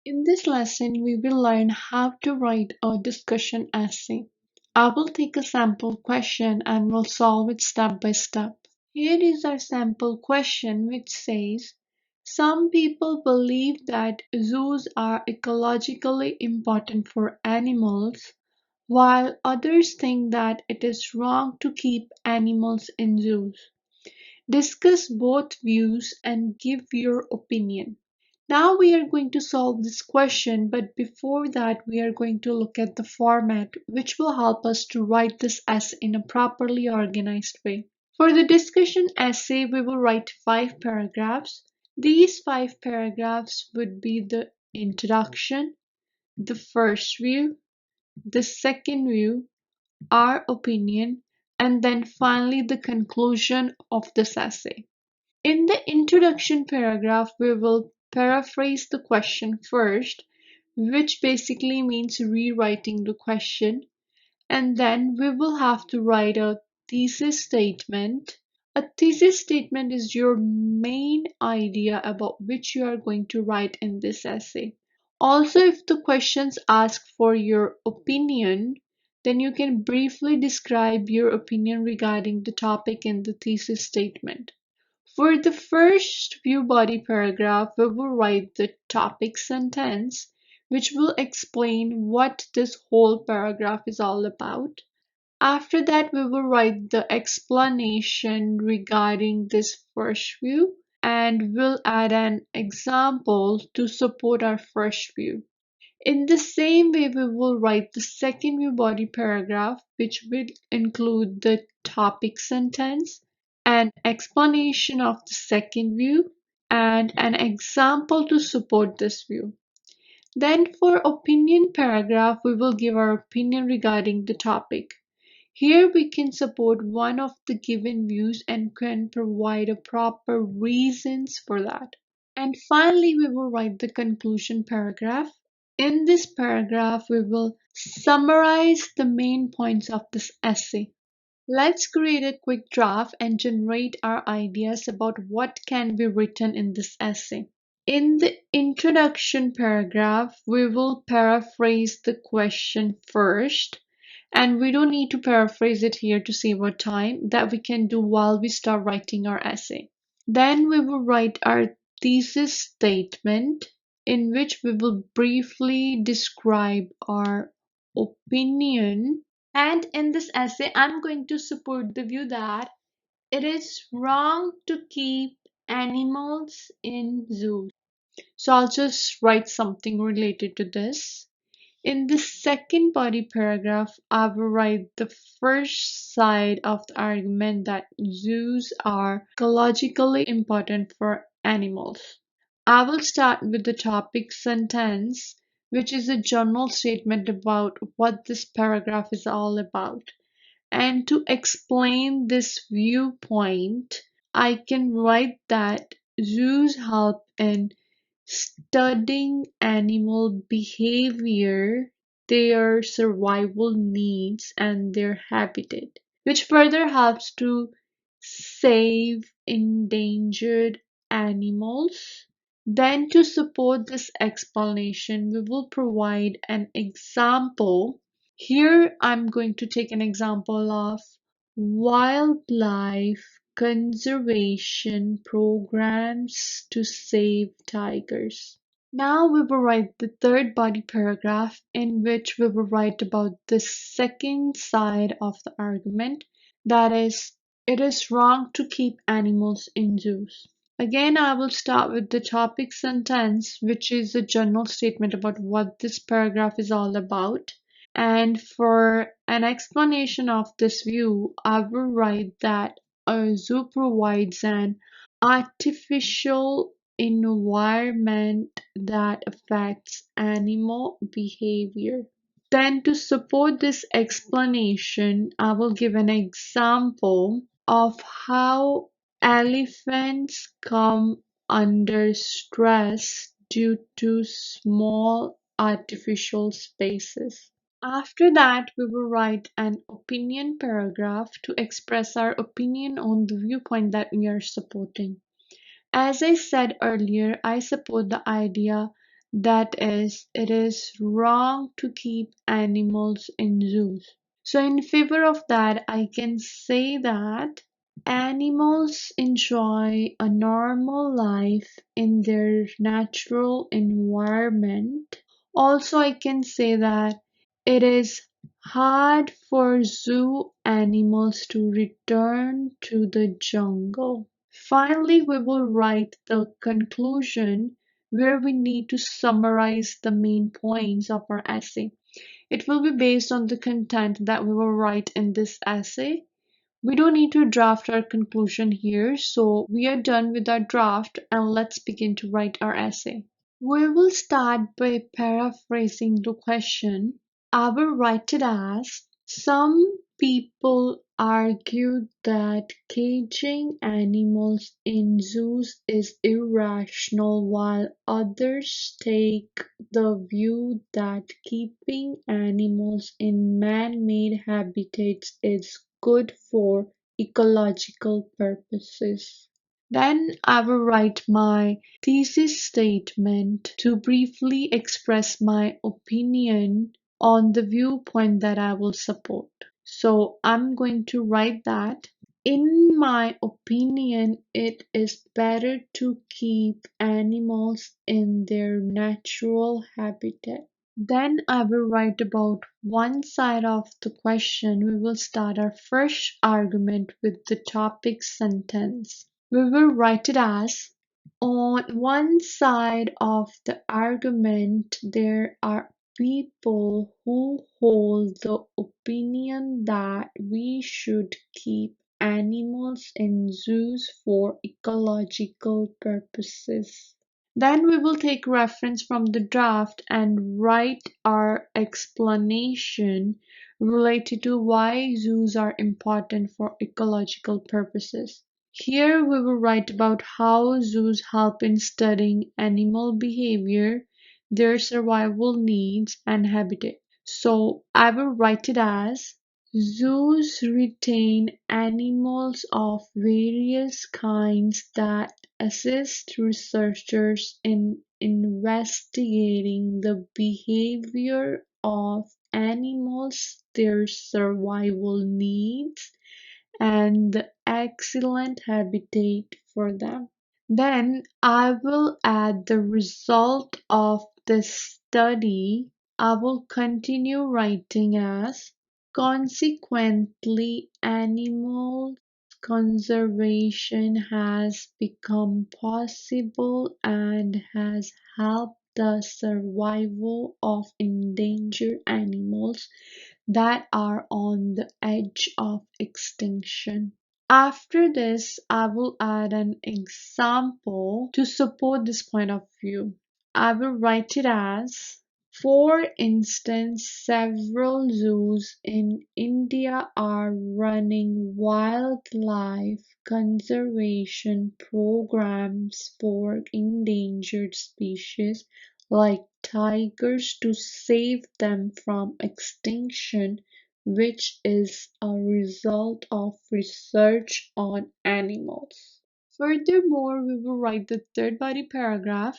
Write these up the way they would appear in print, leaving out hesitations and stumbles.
In this lesson, we will learn how to write a discussion essay. I will take a sample question and will solve it step by step. Here is our sample question which says, some people believe that zoos are ecologically important for animals, while others think that it is wrong to keep animals in zoos. Discuss both views and give your opinion. Now we are going to solve this question, but before that we are going to look at the format which will help us to write this essay in a properly organized way. For the discussion essay, we will write 5 paragraphs. These 5 paragraphs would be the introduction, the first view, the second view, our opinion, and then finally the conclusion of this essay. In the introduction paragraph, we will paraphrase the question first, which basically means rewriting the question, and then we will have to write a thesis statement. A thesis statement is your main idea about which you are going to write in this essay. Also, if the questions ask for your opinion, then you can briefly describe your opinion regarding the topic in the thesis statement. For the first view body paragraph, we will write the topic sentence, which will explain what this whole paragraph is all about. After that, we will write the explanation regarding this first view and we'll add an example to support our first view. In the same way, we will write the second view body paragraph, which will include the topic sentence, an explanation of the second view, and an example to support this view. Then for opinion paragraph, we will give our opinion regarding the topic. Here we can support one of the given views and can provide a proper reasons for that. And finally, we will write the conclusion paragraph. In this paragraph, we will summarize the main points of this essay. Let's create a quick draft and generate our ideas about what can be written in this essay. In the introduction paragraph, we will paraphrase the question first, and we don't need to paraphrase it here to save our time. That we can do while we start writing our essay. Then we will write our thesis statement in which we will briefly describe our opinion. And in this essay, I'm going to support the view that it is wrong to keep animals in zoos. So I'll just write something related to this. In the second body paragraph, I will write the first side of the argument that zoos are ecologically important for animals. I will start with the topic sentence, which is a general statement about what this paragraph is all about. And to explain this viewpoint, I can write that zoos help in studying animal behavior, their survival needs, and their habitat, which further helps to save endangered animals. Then, to support this explanation, we will provide an example. Here, I'm going to take an example of wildlife conservation programs to save tigers. Now we will write the third body paragraph in which we will write about the second side of the argument, that is, it is wrong to keep animals in zoos. Again, I will start with the topic sentence, which is a general statement about what this paragraph is all about. And for an explanation of this view, I will write that a zoo provides an artificial environment that affects animal behavior. Then, to support this explanation, I will give an example of how elephants come under stress due to small artificial spaces. After that, we will write an opinion paragraph to express our opinion on the viewpoint that we are supporting. As I said earlier, I support the idea That is, it is wrong to keep animals in zoos. So, in favor of that, I can say that animals enjoy a normal life in their natural environment. Also, I can say that it is hard for zoo animals to return to the jungle. Finally, we will write the conclusion where we need to summarize the main points of our essay. It will be based on the content that we will write in this essay. We don't need to draft our conclusion here, so we are done with our draft and let's begin to write our essay. We will start by paraphrasing the question. I will write it as: some people argue that caging animals in zoos is irrational, while others take the view that keeping animals in man-made habitats is good for ecological purposes. Then I will write my thesis statement to briefly express my opinion on the viewpoint that I will support. So I'm going to write that. In my opinion, it is better to keep animals in their natural habitat. Then I will write about one side of the question. We will start our first argument with the topic sentence. We will write it as: on one side of the argument, there are people who hold the opinion that we should keep animals in zoos for ecological purposes. Then we will take reference from the draft and write our explanation related to why zoos are important for ecological purposes. Here we will write about how zoos help in studying animal behavior, their survival needs, and habitat. So I will write it as: zoos retain animals of various kinds that assist researchers in investigating the behavior of animals, their survival needs, and the excellent habitat for them. Then I will add the result of this study. I will continue writing as: consequently, animal conservation has become possible and has helped the survival of endangered animals that are on the edge of extinction. After this, I will add an example to support this point of view. I will write it as: for instance, several zoos in India are running wildlife conservation programs for endangered species like tigers to save them from extinction, which is a result of research on animals. Furthermore, we will write the third body paragraph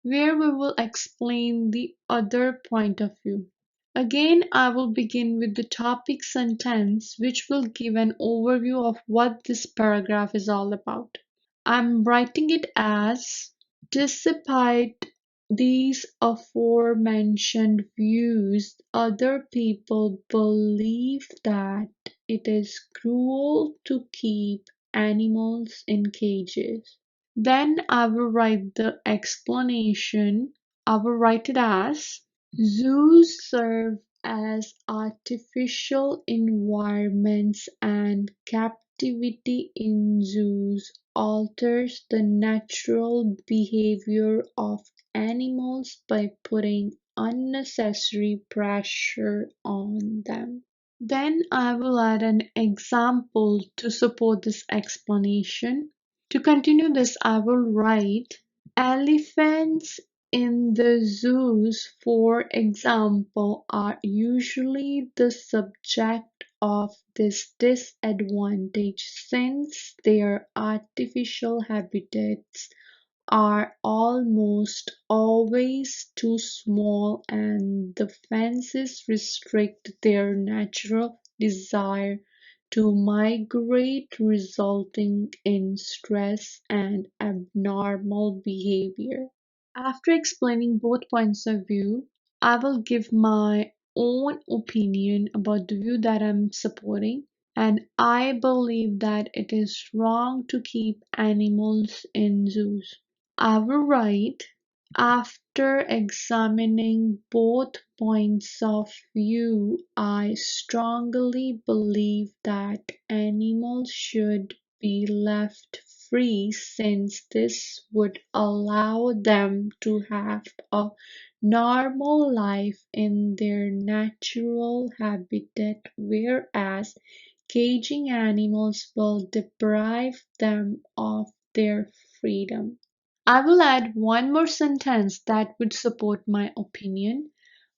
where we will explain the other point of view. Again, I will begin with the topic sentence, which will give an overview of what this paragraph is all about. I'm writing it as: despite these aforementioned views, other people believe that it is cruel to keep animals in cages. Then I will write the explanation. I will write it as: zoos serve as artificial environments and captivity in zoos alters the natural behavior of animals by putting unnecessary pressure on them. Then I will add an example to support this explanation. To continue this, I will write: elephants in the zoos, for example, are usually the subject of this disadvantage since their artificial habitats are almost always too small and the fences restrict their natural desire to migrate, resulting in stress and abnormal behavior. After explaining both points of view, I will give my own opinion about the view that I'm supporting, and I believe that it is wrong to keep animals in zoos. I will write, after examining both points of view, I strongly believe that animals should be left free since this would allow them to have a normal life in their natural habitat, whereas caging animals will deprive them of their freedom. I will add one more sentence that would support my opinion.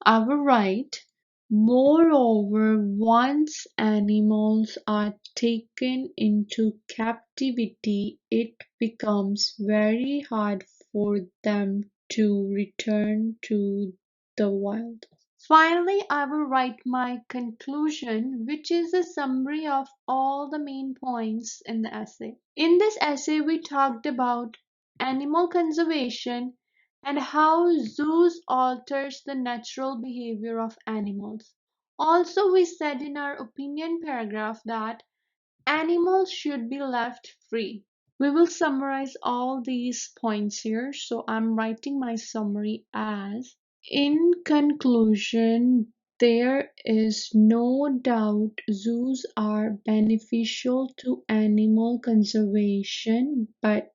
I will write, moreover, once animals are taken into captivity, it becomes very hard for them to return to the wild. Finally, I will write my conclusion, which is a summary of all the main points in the essay. In this essay, we talked about animal conservation and how zoos alters the natural behavior of animals. Also, we said in our opinion paragraph that animals should be left free. We will summarize all these points here. So I'm writing my summary as, in conclusion, there is no doubt zoos are beneficial to animal conservation, but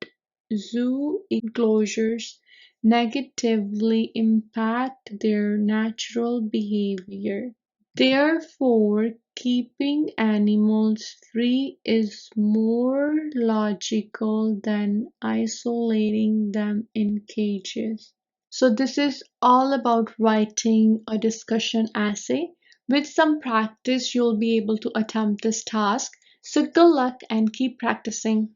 zoo enclosures negatively impact their natural behavior. Therefore, keeping animals free is more logical than isolating them in cages. So this is all about writing a discussion essay. With some practice, you'll be able to attempt this task. So good luck and keep practicing.